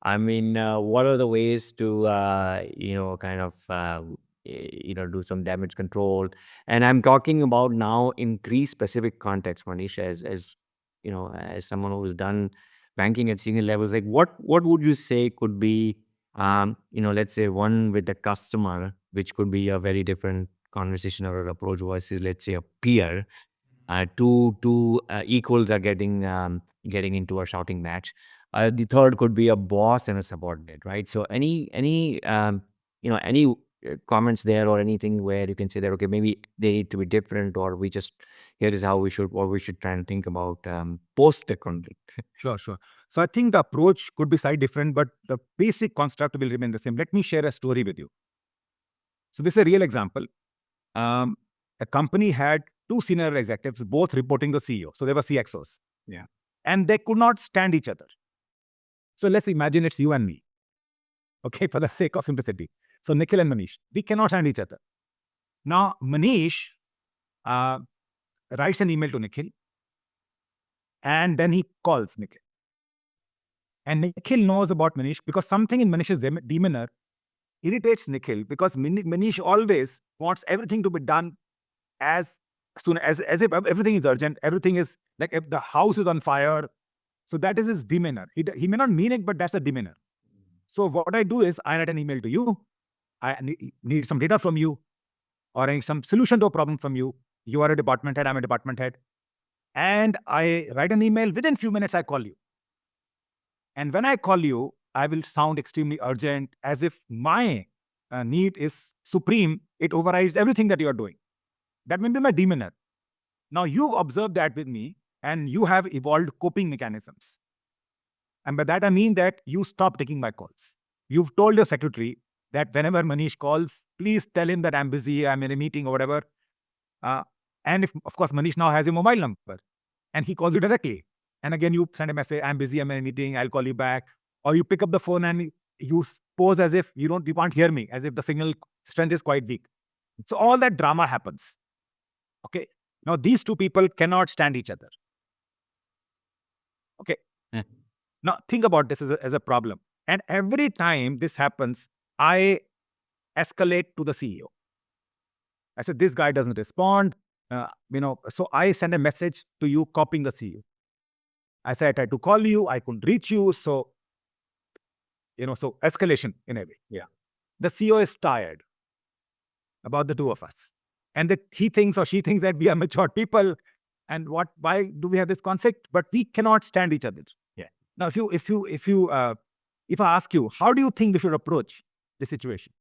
I mean, what are the ways to, kind of, do some damage control? And I'm talking about now in three specific contexts, Manish, as someone who's done banking at senior levels, like what would you say could be, let's say one with the customer, which could be a very different conversation or approach versus, let's say, a peer. Two equals are getting into a shouting match. The third could be a boss and a subordinate, right? So any comments there or anything where you can say that okay, maybe they need to be different, or we just here is how we should try and think about post the conflict. Sure, sure. So I think the approach could be slightly different, but the basic construct will remain the same. Let me share a story with you. So this is a real example. Um, a company had two senior executives, both reporting to CEO. So they were CXOs. Yeah. And they could not stand each other. So let's imagine it's you and me. Okay, for the sake of simplicity. So Nikhil and Manish, we cannot stand each other. Now, Manish uh, writes an email to Nikhil, and then he calls Nikhil. And Nikhil knows about Manish because something in Manish's demeanor irritates Nikhil, because Manish always wants everything to be done as soon as if everything is urgent, everything is like if the house is on fire. So that is his demeanor. He may not mean it, but that's a demeanor. So what I do is I write an email to you. I need some data from you, or I need some solution to a problem from you. You are a department head, I'm a department head. And I write an email. Within few minutes, I call you. And when I call you, I will sound extremely urgent, as if my need is supreme. It overrides everything that you are doing. That may be my demeanor. Now, you observe that with me, and you have evolved coping mechanisms. And by that, I mean that you stop taking my calls. You've told your secretary that whenever Manish calls, please tell him that I'm busy, I'm in a meeting or whatever. Uh, and if, of course, Manish now has your mobile number and he calls you directly. And again, you send a message, I'm busy, I'm in a meeting, I'll call you back. Or you pick up the phone and you pose as if you can't hear me, as if the signal strength is quite weak. So all that drama happens. Okay. Now, these two people cannot stand each other. Okay. Yeah. Now, think about this as a problem. And every time this happens, I escalate to the CEO. I said, this guy doesn't respond. So I send a message to you copying the CEO. I said, I tried to call you, I couldn't reach you. So escalation in a way. Yeah. The CEO is tired about the two of us. And he thinks or she thinks that we are mature people. And why do we have this conflict? But we cannot stand each other. Yeah. Now, if I ask you, how do you think we should approach the situation?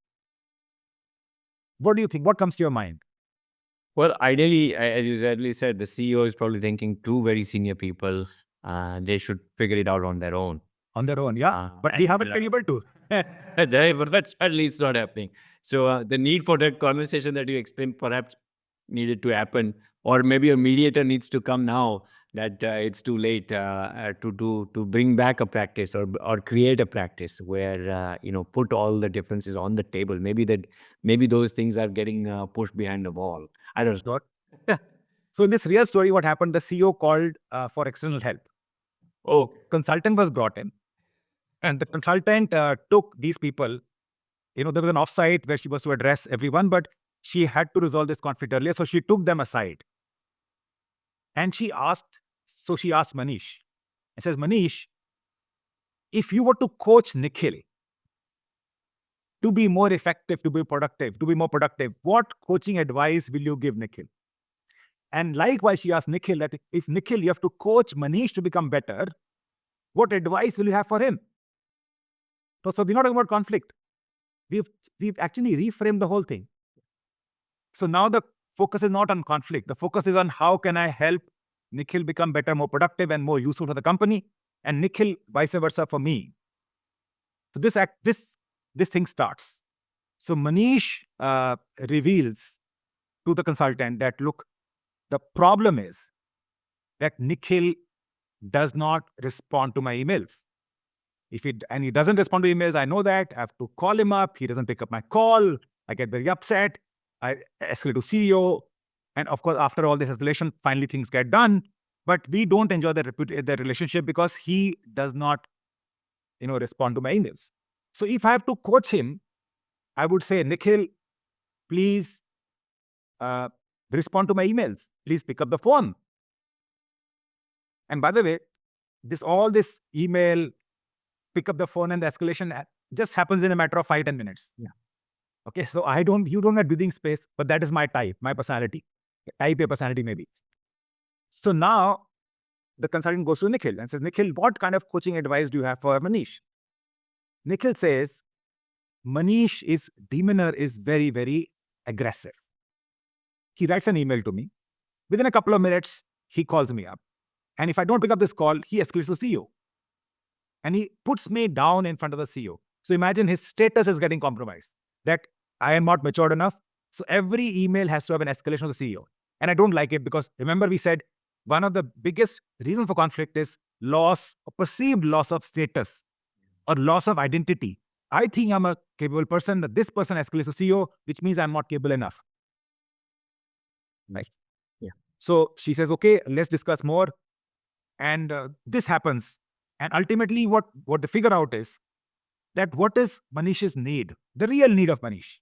What do you think? What comes to your mind? Well, ideally, as you exactly said, the CEO is probably thinking two very senior people. They should figure it out on their own. On their own, yeah. But we haven't been able to. But that's sadly it's not happening. So the need for that conversation that you explained perhaps needed to happen, or maybe a mediator needs to come now that it's too late to bring back a practice or create a practice where put all the differences on the table. Maybe those things are getting pushed behind the wall. I don't know. So in this real story, what happened? The CEO called for external help. Oh, Consultant was brought in, and the consultant took these people. There was an offsite where she was to address everyone, but she had to resolve this conflict earlier. So she took them aside. And she asked Manish. She says, Manish, if you were to coach Nikhil to be more effective, to be more productive, what coaching advice will you give Nikhil? And likewise, she asked Nikhil that if Nikhil, you have to coach Manish to become better, what advice will you have for him? So we're not talking about conflict. We've actually reframed the whole thing. So now the focus is not on conflict. The focus is on how can I help Nikhil become better, more productive, and more useful for the company, and Nikhil vice versa for me. So this thing starts. So Manish reveals to the consultant that, look, the problem is that Nikhil does not respond to my emails. And he doesn't respond to emails, I know that. I have to call him up. He doesn't pick up my call. I get very upset. I escalate to CEO. And of course, after all this escalation, finally things get done. But we don't enjoy the relationship because he does not respond to my emails. So if I have to coach him, I would say, Nikhil, please respond to my emails. Please pick up the phone. And by the way, all this email, pick up the phone, and the escalation just happens in a matter of 5-10 minutes. Yeah. Okay, so you don't have breathing space, but that is my type, my personality. Type A personality maybe. So now the consultant goes to Nikhil and says, Nikhil, what kind of coaching advice do you have for Manish? Nikhil says, Manish's demeanor is very, very aggressive. He writes an email to me. Within a couple of minutes, he calls me up. And if I don't pick up this call, he escalates to the CEO. And he puts me down in front of the CEO. So imagine his status is getting compromised, that I am not matured enough. So every email has to have an escalation of the CEO. And I don't like it because remember we said one of the biggest reasons for conflict is loss or perceived loss of status or loss of identity. I think I'm a capable person, but this person escalates to CEO, which means I'm not capable enough. Right. Yeah. So she says, okay, let's discuss more. And this happens. And ultimately, what they figure out is that what is Manish's need, the real need of Manish.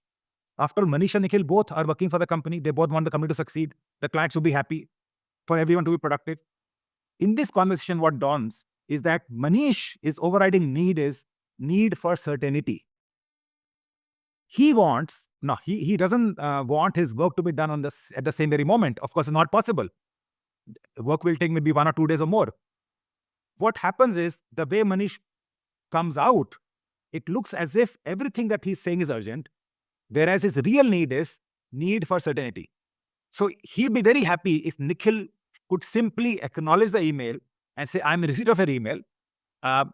After all, Manish and Nikhil both are working for the company. They both want the company to succeed. The client should be happy, for everyone to be productive. In this conversation, what dawns is that Manish's overriding need is need for certainty. He wants, no, he doesn't want his work to be done at the same very moment. Of course, it's not possible. Work will take maybe 1 or 2 days or more. What happens is the way Manish comes out, it looks as if everything that he's saying is urgent, whereas his real need is need for certainty. So he'd be very happy if Nikhil could simply acknowledge the email and say, I'm in receipt of an email. I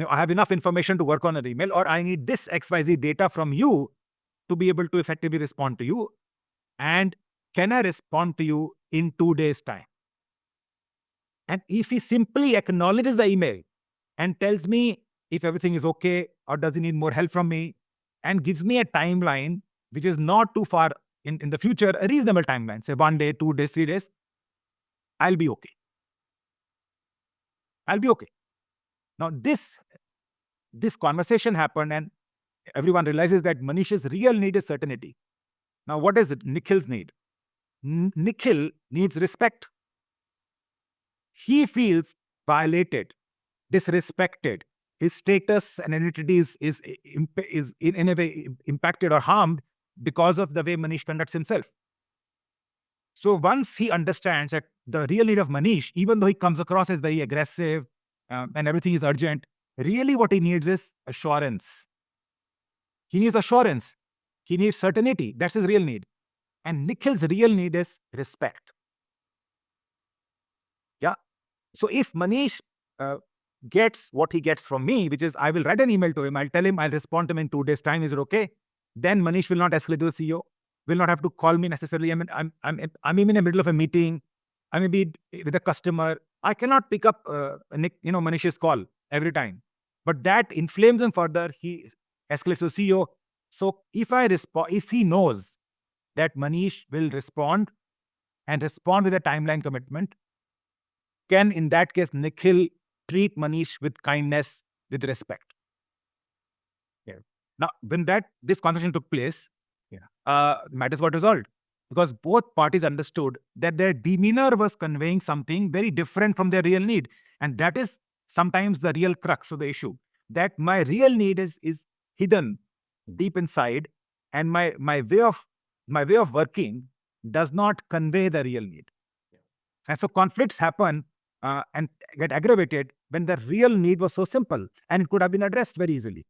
have enough information to work on an email, or I need this XYZ data from you to be able to effectively respond to you. And can I respond to you in 2 days' time? And if he simply acknowledges the email and tells me if everything is okay or does he need more help from me and gives me a timeline which is not too far in the future, a reasonable timeline, say 1 day, 2 days, 3 days, I'll be okay. I'll be okay. Now, this conversation happened and everyone realizes that Manish's real need is certainty. Now, what is Nikhil's need? Nikhil needs respect. He feels violated, disrespected. His status and identity is in a way impacted or harmed because of the way Manish conducts himself. So once he understands that the real need of Manish, even though he comes across as very aggressive and everything is urgent, really what he needs is assurance. He needs assurance. He needs certainty. That's his real need. And Nikhil's real need is respect. Yeah. So if Manish gets what he gets from me, which is I will write an email to him, I'll tell him I'll respond to him in 2 days' time, is it okay? Then Manish will not escalate to the CEO, will not have to call me necessarily. I mean, I'm in the middle of a meeting. I may be with a customer. I cannot pick up Manish's call every time. But that inflames him further. He escalates to the CEO. So if he knows that Manish will respond and respond with a timeline commitment, can in that case Nikhil treat Manish with kindness, with respect? Yeah. Now, when this conversation took place, matters got resolved because both parties understood that their demeanor was conveying something very different from their real need, and that is sometimes the real crux of the issue. That my real need is hidden deep inside, and my way of working does not convey the real need. And so conflicts happen and get aggravated when the real need was so simple and it could have been addressed very easily.